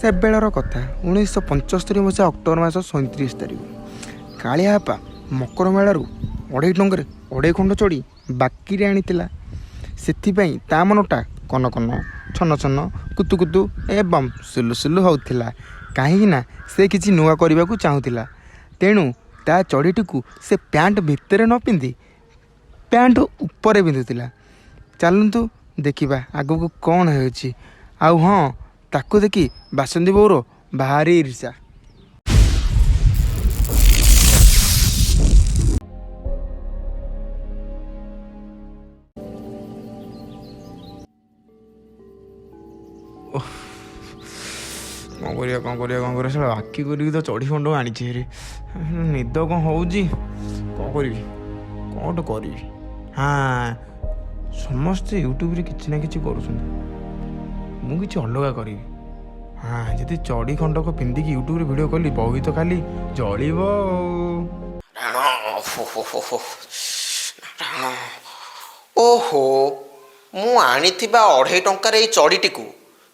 से बेलर कथा 1975 मसीहा अक्टोबर मास 37 तारिख कालिया बापा मकर मेलू 2.5 टंकार 2.5 खंड चढ़ी बाकी आनी से मनटा कन कन छन छन कुतु कुतु एवं सुलु सुलु होता कहीं से किसी नुआ करने को चाहूला तेणु ता चढ़ीटी को से पैंट भितर न पिंधि पैंट ऊपर पिंधुला। चलतु देखा आग को कौन हो हाँ ताकू देखी बासंती बोर भारी ईर्षा। कौन कर साला आखि कर तो चढ़ी खंड आनी निद कौन हो करी कौन करी। हाँ समस्ते यूट्यूब रे किसी ना कि मुझे अलग करी। हाँ जदि चढ़ी खंड को पिंधिकी यूट्यूब रे वीडियो कली बही तो खाली जलिब। ओहो मु आनी 2.5 टंकार ये चढ़ीटी को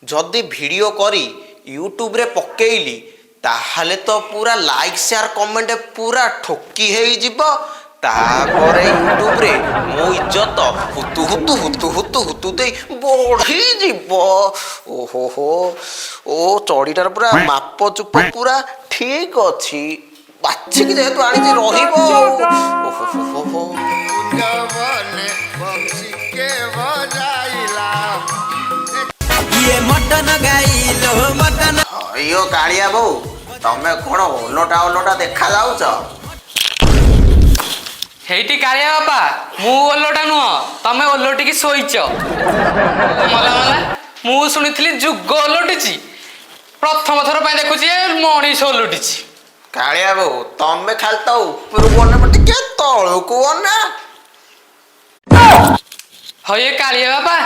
जदि वीडियो करी यूट्यूब रे पकेइली ताहले तो पूरा लाइक शेयर कमेंट पूरा ठोकी हेई जिवो। तापरे यूट्यूब रे मो इज्जत हुतु हुतु हुतु हुतु हुतु दे बढ़ी जिवो। ओहो हो ओ चढ़ीटार पूरा माप चुप पूरा ठीक अछि बाछि कि जेतु आनी रहिबो। ओहो हो हो गवने पक्षी के बजाइला ये मटन गाइलो मटन। अयो कालिया बो तमे कोन ओलोटा देखा जाउछ। हेटी कालिया बापा मु ओलोटा नुह तमे ओलोटी की सोईच मला मु सुनिथिली जुग ओलोटिची प्रथम थर पय देखुची मणिष ओलोटिची। कालिया बो तमे खाल तो ऊपर कोन मटे के तळु को ना। हये कालिया बापा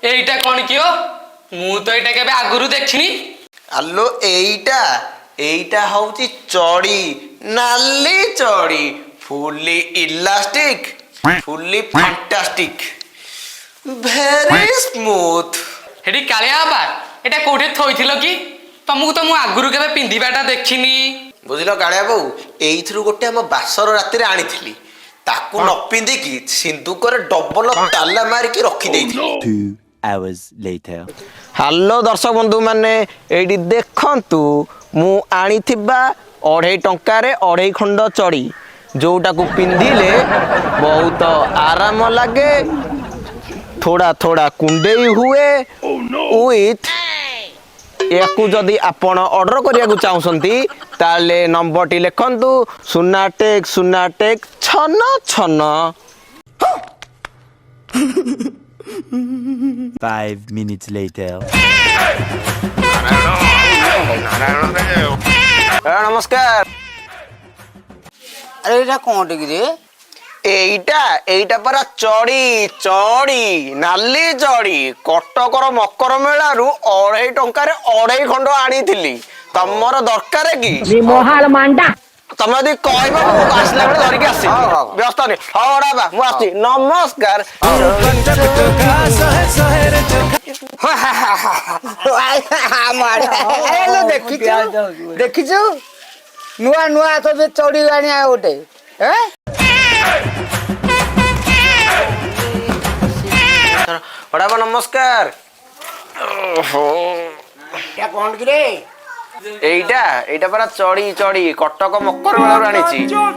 एईटा कोन कियो मु तो एटा केबे आगुरु देखिनी। आलो एईटा होउची चड़ी नाली चड़ी fully elastic fully fantastic very smooth. हेटी कालिया बापा एटा कोठे थोइथिलो की तमु तो मु आगुरु केबे पिंधिबाटा देखिनी। बुझिलो कालिया बाबू एइथरु गोटे हम बासर राति रे आनिथिली ताकू न पिंधिकी सिंदूक रे डबल ताला मारी की रखी देइथिली। 2 hours later हेलो दर्शक बंधु माने एडी देखंतु मु आनिथिबा 2.5 टंकार 2.5 खंड चढ़ी जोटा को पिंधिले बहुत आराम लगे थोड़ा थोड़ा कुंडेई हुए विथ याकू जदि आपण ऑर्डर करिया चाहूसंती ताले नंबर टी लिखंतु 0टेक छन छन। 5 minutes later नमस्कार। अरे एटा कोन टिक रे एईटा परा चढ़ी चढ़ी नाली चढ़ी कटकर मकर मेलारू 2.5 टंकार 2.5 खंड आनी तमर दरकार कि मोहाल मांडा तमे यदि कहब आसला बेले धरिक आसी व्यस्त नहीं। हाँ बा मु आसी नमस्कार। देखिछु नुआ नुआ तो चढ़ी आनी गोटे बड़ा नमस्कार। कौन कि रे एईटा परा चढ़ी चढ़ी कटक मकर मेलारू आनी।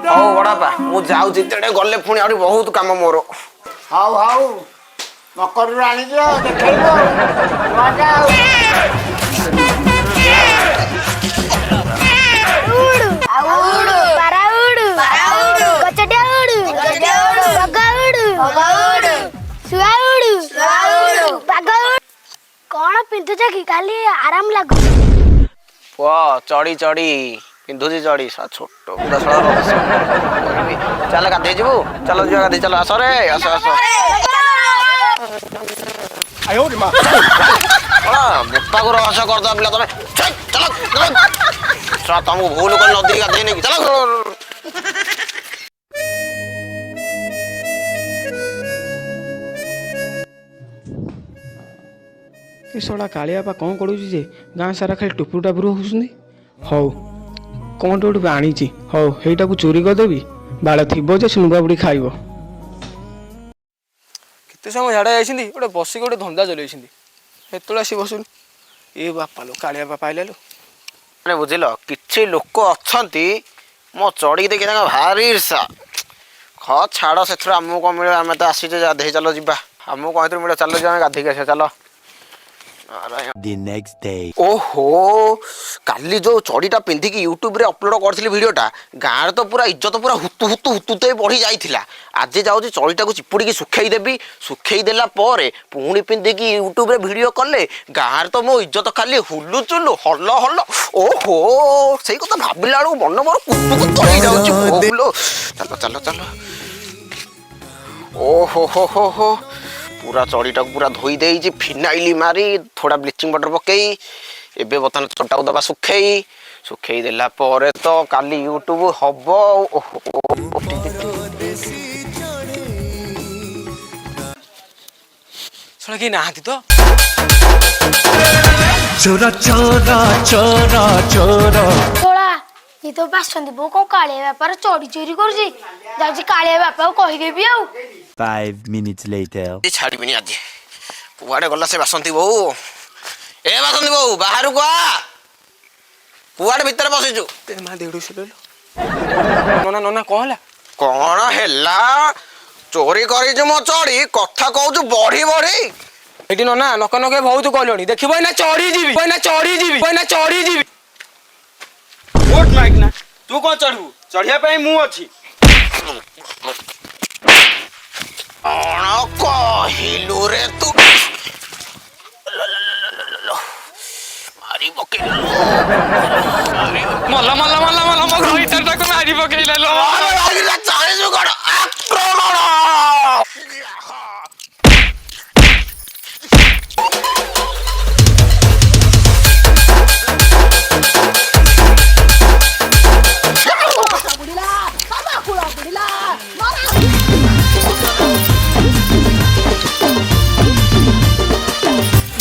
हौ बड़ापा मु जाऊँ तेड़े गले पुणी आ बहुत काम मोर। हाउ हाउ मकर आनी देखो कौन पिंधुच कि काली आराम लागु चढ़ी चढ़ी पिंधुची चढ़ी छोट चल गाधे जीवु चल गाधे चल आस रे आस आस बेपा को रहस्य करद पिला तमें चल तुमको भूल कर नदी गाधे नहीं चल। ଏ ଶଳା କାଳିଆ ବାପା କ'ଣ କରୁଛି ଯେ ଗାଁ ସାରା ଖାଲି ଟୁପୁରୁ ଟାପୁରୁ ହେଉଛନ୍ତି। ହଉ କ'ଣଟେ ଗୋଟେ ଆଣିଛି, ହଉ ହେଇଟାକୁ ଚୋରି କରିଦେବି, ବାଳ ଥିବ ଯେ ଶୁଣୁବା ବୁଡ଼ି ଖାଇବ। କେତେ ସମୟ ଝାଡ଼ା ଯାଇଛନ୍ତି, ଗୋଟେ ବସିକି ଗୋଟେ ଧନ୍ଦା ଚଲେଇଛନ୍ତି, ସେତେବେଳେ ଆସି ବସୁନି। ଏ ବାପା ଲୋ, କାଳିଆ ବାପା ଆଇଲା ଲୋ। ମାନେ ବୁଝିଲ, କିଛି ଲୋକ ଅଛନ୍ତି ମୋ ଚଢ଼ିକି ଦେଖି ତାଙ୍କ ଭାରି ଇର୍ଷା। ଛାଡ଼, ସେଥିରୁ ଆମକୁ କ'ଣ ମିଳିବ? ଆମେ ତ ଆସିଛେ ଗାଧେଇ, ଚାଲ ଯିବା। ଆମକୁ କ'ଣ ଏଥିରୁ ମିଳିବ? ଚାଲ ଯିବା, ଆମେ ଗାଧେଇକି ଆସିବା, ଚାଲ। The next day. ଓହୋ, କାଲି ଯୋଉ ଚଡ଼ିଟା ପିନ୍ଧିକି ୟୁଟ୍ୟୁବରେ ଅପଲୋଡ଼ କରିଥିଲି ଭିଡ଼ିଓଟା, ଗାଁରେ ତ ପୁରା ଇଜ୍ଜତ ପୁରା ହୁତୁ ହୁତୁ ହୁତୁ ବଢ଼ି ଯାଇଥିଲା। ଆଜି ଯାଉଛି ଚଡ଼ିଟାକୁ ଚିପୁଡ଼ିକି ଶୁଖେଇ ଦେବି। ଶୁଖେଇ ଦେଲା ପରେ ପୁଣି ପିନ୍ଧିକି ୟୁଟ୍ୟୁବରେ ଭିଡ଼ିଓ କଲେ ଗାଁରେ ତ ମୋ ଇଜ୍ଜତ ଖାଲି ହୁଲୁଚୁଲୁ, ହଲ ହଲ। ଓହୋ, ସେଇ କଥା ଭାବିଲା ବେଳକୁ ମନ ମୋର କୁତୁ କୁତୁ ହେଇଯାଉଛି। ଚାଲ ଚାଲ ଚାଲ। ଓହୋ ହୋ ହୋ ହୋ, पूरा चढ़ीटा पूरा धोई देई फिनाइल मारी थोड़ा ब्लीचिंग पाउडर पकई एबे बर्तमान चटा दबा सुखई सुखई देला परे तो काली यूट्यूब हब। ଶଳା କେହି ନାହାନ୍ତି ତ? ଚୋରା ଚୋରା ଚୋରା ଚୋରା ଶଳା ଇଏ ତ ବାସନ୍ତି ବୋଉ କ'ଣ କାଳିଆ ବାପାର ଚୋରି ଚୋରି କରୁଛି। ଯାଉଛି କାଳିଆ ବାପାକୁ କହିଦେବି ଆଉ। 5 minutes later. छाड़बी आज कुआड़े गला से बासंती बो। ए बासंती बो बाहर को आ, कुआड़े भीतर बसिचु। ମା ଦେଉడు ନନା ନନା କ'ଣ ହେଲା? कौन हैला चोरी करी मो चढ़ी कथा कहू बढ़ी बढ़ी ଏଠି ନନା ନକ ନକେ ବହୁତ କହିଲଣି, ଦେଖିବ ନା ଚଢ଼ି ଯିବି, ନା ଚଢ଼ି ଯିବି, ନା ଚଢ଼ି ଯିବି। ଭୋଟ ମାଗିନା, ତୁ କ'ଣ ଚଢ଼ିବୁ? ଚଢ଼ିବା ପାଇଁ ମୁଁ ଅଛି। कौन कहलु रे तू? मारी पकेल ମଲା ମଲା ମଲା ମଲା ମୋ ଘଇଟାଟାକୁ ମାରି ପକେଇଲା ଲୋ। ଚାଳିଶୁ କଣ ଆକ୍ରମଣ।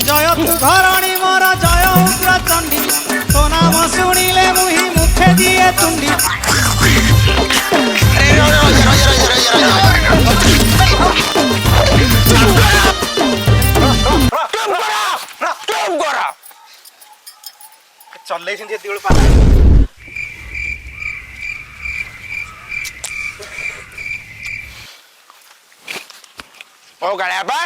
জয় ঘরণী মোর জয় উগ্র চণ্ডী তো নাম শুনিলে মুহি মুখে দিয়ে তুণ্ডি। ଚଲେଇଛନ୍ତି ଏତିକି ବେଳୁ ଓ ଗାଳିଆପା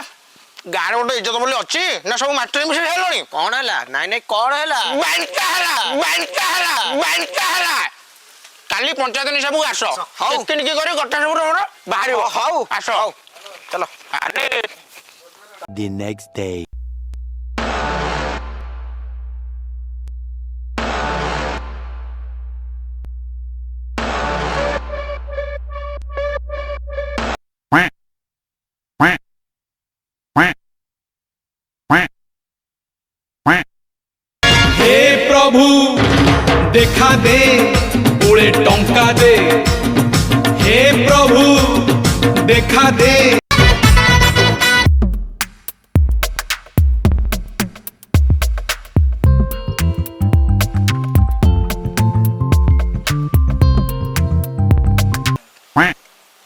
ଗାଁରେ ଗୋଟେ ଇଜ୍ଜତ ବୋଲି ଅଛି ନା ସବୁ ମାଟିରେ ମିଶି ହେଲଣି? କଣ ହେଲା? ନାଇଁ ନାଇଁ କଣ ହେଲା? କାଲି ପଞ୍ଚାୟତ ନିଶାକୁ ଆସ, ହଉ କିଣିକି କରି ଗୋଟା ସବୁ ବାହାରିବ। ହଉ ଆସ, ହଉ ଚାଲ। The next day. हे प्रभु देखा दे ओळे टंका दे, हे प्रभु देखा दे।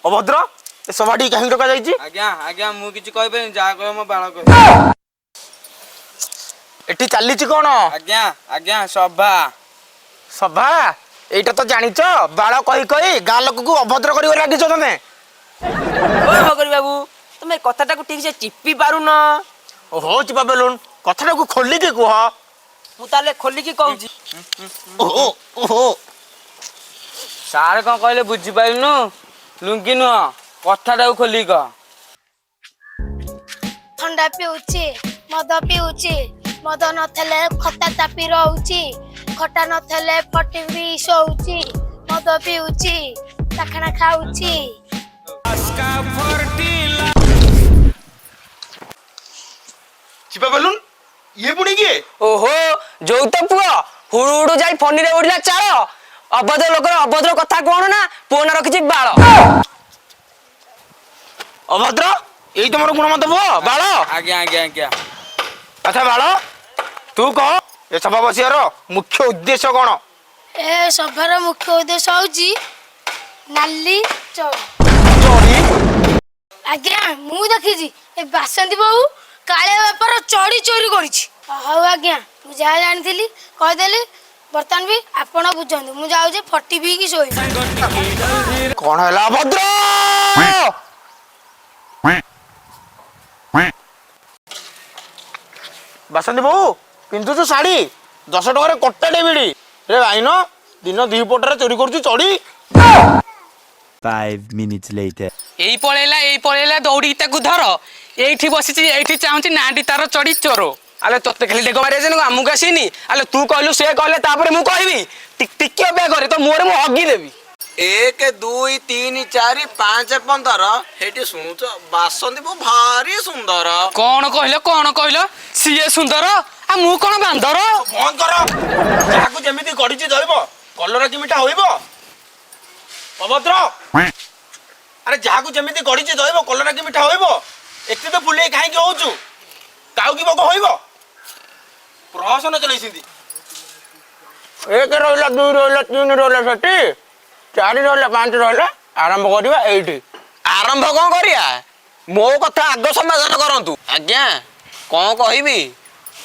ଅଭଦ୍ର ଏ ସଭାଟି କାହିଁକି ଡକାଯାଇଛି? ଆଜ୍ଞା ଆଜ୍ଞା ମୁଁ କିଛି କହିପାରିନି, ଯାହା କହିବ ମୋ ବାଳ କହିବ। ଏଠି ଚାଲିଛି କଣ? ଆଜ୍ଞା ଆଜ୍ଞା ସଭା। ସଭା? ଏଇଟା ତ ଜାଣିଛ ବାଳ କହି କହି ଗାଁ ଲୋକକୁ ଅଭଦ୍ର କରିବ ଲାଗିଛ ତମେ। ବାବୁ ତମେ କଥାଟାକୁ ଠିକ ସେ ଚିପି ପାରୁନ। ଓହୋ ଚିପା ବେଲୁନ, କଥାଟାକୁ ଖୋଲିକି କୁହ। ମୁଁ ତାହେଲେ ଖୋଲିକି କହୁଛି। ଓହୋ ଓହୋ ସାର୍ କ'ଣ କହିଲେ ବୁଝିପାରିଲୁନୁ? ଲୁଙ୍ଗି ନୁହଁ, କଥାଟାକୁ ଖୋଲିକି କହ। ଥଣ୍ଡା ପିଉଛି, ମଦ ପିଉଛି, ମଦ ନଥିଲେ ଖଟା ଚାପି ରହୁଛି, ଖଟା ନଥିଲେ ଫଟି ବି ଶୋଉଛି, ମଦ ପିଉଛି, ଚାଖଣା ଖାଉଛି। ଚିପା ବେଲୁନ ଇଏ ପୁଣି କିଏ? ଓହୋ ଯୋଉ ତ ପୁଅ ହୁଡୁ ହୁଡୁ ଯାଇ ଫନିରେ ଉଡିଲା ଚାଳ। ଅଭଦ୍ର ଲୋକର ଅଭଦ୍ର କଥା କଣ ନା ପୁଅ ନା ରଖିଛି ବାଳ। ଅଭଦ୍ର ଏଇ ତମର ଗୁଣମତ ପୁଅ ବାଳ? ଆଜ୍ଞା ଆଜ୍ଞା ଆଜ୍ଞା ଆଚ୍ଛା ବାଳ ତୁ କହ ଏ ସଭା ବସିବାର ମୁଖ୍ୟ ଉଦ୍ଦେଶ୍ୟ କ'ଣ? ଏ ସଭାର ମୁଖ୍ୟ ଉଦ୍ଦେଶ୍ୟ ହଉଛି ନାଲି ଚଢ଼ି। ଆଜ୍ଞା ମୁଁ ଦେଖିଛି ଏ ବାସନ୍ତୀ ବୋହୂ କାଳିଆ ବେପାର ଚଢ଼ି ଚୋରି କରିଛି। ହଉ ଆଜ୍ଞା ମୁଁ ଯାହା ଜାଣିଥିଲି କହିଦେଲି। ବର୍ତ୍ତମାନ ବି ଆପଣ ବୁଝନ୍ତୁ ମୁଁ ଯାଉଛି ଫଟି ପିଇକି ଶୋଇବି। କ'ଣ ହେଲା ଭଦ୍ର? ବାସନ୍ତୀ ବୋହୂ ପିନ୍ଧୁଛୁ ଶାଢ଼ୀ 10 ଟଙ୍କାରେ କଟାଟେ ବିଡ଼ି ରେ ଭାଇନ ଦିନ 2 ପଟରେ ଚୋରି କରୁଛୁ ଚଢ଼ି। 5 minutes later. ଏଇ ପଳେଇଲା ଦୌଡ଼ିକି ତାକୁ ଧର। ଏଇଠି ବସିଛି ଏଇଠି ଚାହୁଁଛି ନାଁଟି ତାର ଚଢ଼ି ଚୋର। ଆଲେ ତତେ ଖାଲି ଡେଗ ମାରି ଆସିନି ଆମକୁ ଆସିନି। ଆଲେ ତୁ କହିଲୁ ସେ କହିଲେ ତାପରେ ମୁଁ କହିବି। ଟିକେ ଅପେକ୍ଷା କରେ ତ ମୁହଁରେ ମୁଁ ହଗି ଦେବି। 1 2 3 4 5 15 ହେଇଟି ଶୁଣୁଛ ବାସନ୍ତୀ ବୋହୂ ଭାରି ସୁନ୍ଦର। କଣ କହିଲ ସିଏ ସୁନ୍ଦର ଆଉ ମୁଁ କଣ ବାନ୍ଦର? ବନ୍ଦ କର। ଯାହାକୁ ଯେମିତି ଗଢିଛି ଧରିବ କଲରା କେମିଟା ହୋଇବ ଅଭଦ୍ର। ଆରେ ଯାହାକୁ ଯେମିତି ଗଢିଛି ଧରିବ କଲରା କେମିଟା ହୋଇବ। ଏତେ ତ ବୁଲେଇ କାହିଁକି ହଉଛୁ? କାଉ କି ବଗ ହୋଇବ? ପ୍ରହସନ ଚଲେଇଛନ୍ତି। 1 ରହିଲା 2 ରହିଲା 3 ରହିଲା ସେଠି 4 ରହିଲା 5 ରହିଲା। ଆରମ୍ଭ କରିବା ଏଇଠି। ଆରମ୍ଭ କଣ କରିବା? ମୋ କଥା ଆଗ ସମାଧାନ କରନ୍ତୁ। ଆଜ୍ଞା କଣ କହିବି?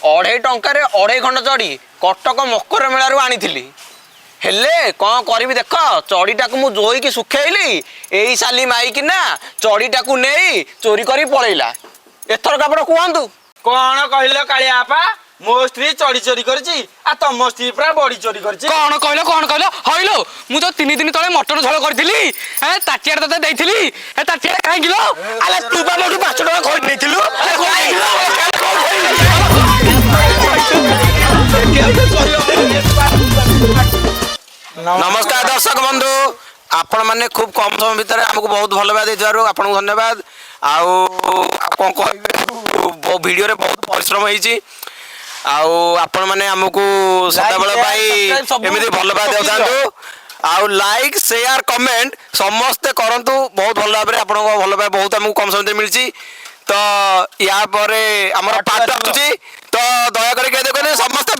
2.5 ଟଙ୍କାରେ 2.5 ଖଣ୍ଡ ଚଢ଼ି କଟକ ମକର ମେଳାରୁ ଆଣିଥିଲି। ହେଲେ କଣ କରିବି ଦେଖ ଚଢ଼ିଟାକୁ ମୁଁ ଧୋଇକି ଶୁଖେଇଲି। ଏଇ ସାଲି ମାଇକିନା ଚଢ଼ିଟାକୁ ନେଇ ଚୋରି କରି ପଳେଇଲା। ଏଥର ଆପଣ କୁହନ୍ତୁ। କଣ କହିଲ କାଳିଆ ବାପା? ମୋ ସ୍ତ୍ରୀ ଚଢି ଚୋରି କରିଛି ଆଉ ତମ ସ୍ତ୍ରୀ ପୁରା ବଡି ଚୋରି କରିଛି। କଣ କହିଲ ହଇଲୋ ମୁଁ ତ 3 ଦିନ ତଳେ ମଟନ ଝୋଳ କରିଥିଲି। ତାଟିଆରେ ତତେ ଦେଇଥିଲି। ତାଟିଆରେ କାହିଁକି ଲୋ? ଆଲେ ତୁ ବା ମୋଠୁ 5 ଟଙ୍କା ଖୋଇ ନେଇଥିଲୁ। ନମସ୍କାର ଦର୍ଶକ ବନ୍ଧୁ ଆପଣ ମାନେ ଖୁବ୍ କମ ସମୟ ଭିତରେ ଆମକୁ ବହୁତ ଭଲ ପାଇବା ଦେଇଥିବାରୁ ଆପଣଙ୍କୁ ଧନ୍ୟବାଦ। ଆଉ କଣ କହିବି ଭିଡ଼ିଓରେ ବହୁତ ପରିଶ୍ରମ ହେଇଛି। ଆଉ ଆପଣ ମାନେ ଆମକୁ ସଦାବେଳେ ପାଇଁ ଏମିତି ଭଲ ପାଇବା ଦେଉଥାନ୍ତୁ। ଆଉ ଲାଇକ୍ ସେୟାର କମେଣ୍ଟ ସମସ୍ତେ କରନ୍ତୁ। ବହୁତ ଭଲ ଭାବରେ ଆପଣଙ୍କ ଭଲ ପାଇବା ବହୁତ ଆମକୁ କମ ସମୟରେ ମିଳିଛି। ତ ୟା ପରେ ଆମର ପାର୍ଟ ଆସୁଛି। ତ ଦୟାକରି କେହି ଦେଖନ୍ତୁ ସମସ୍ତେ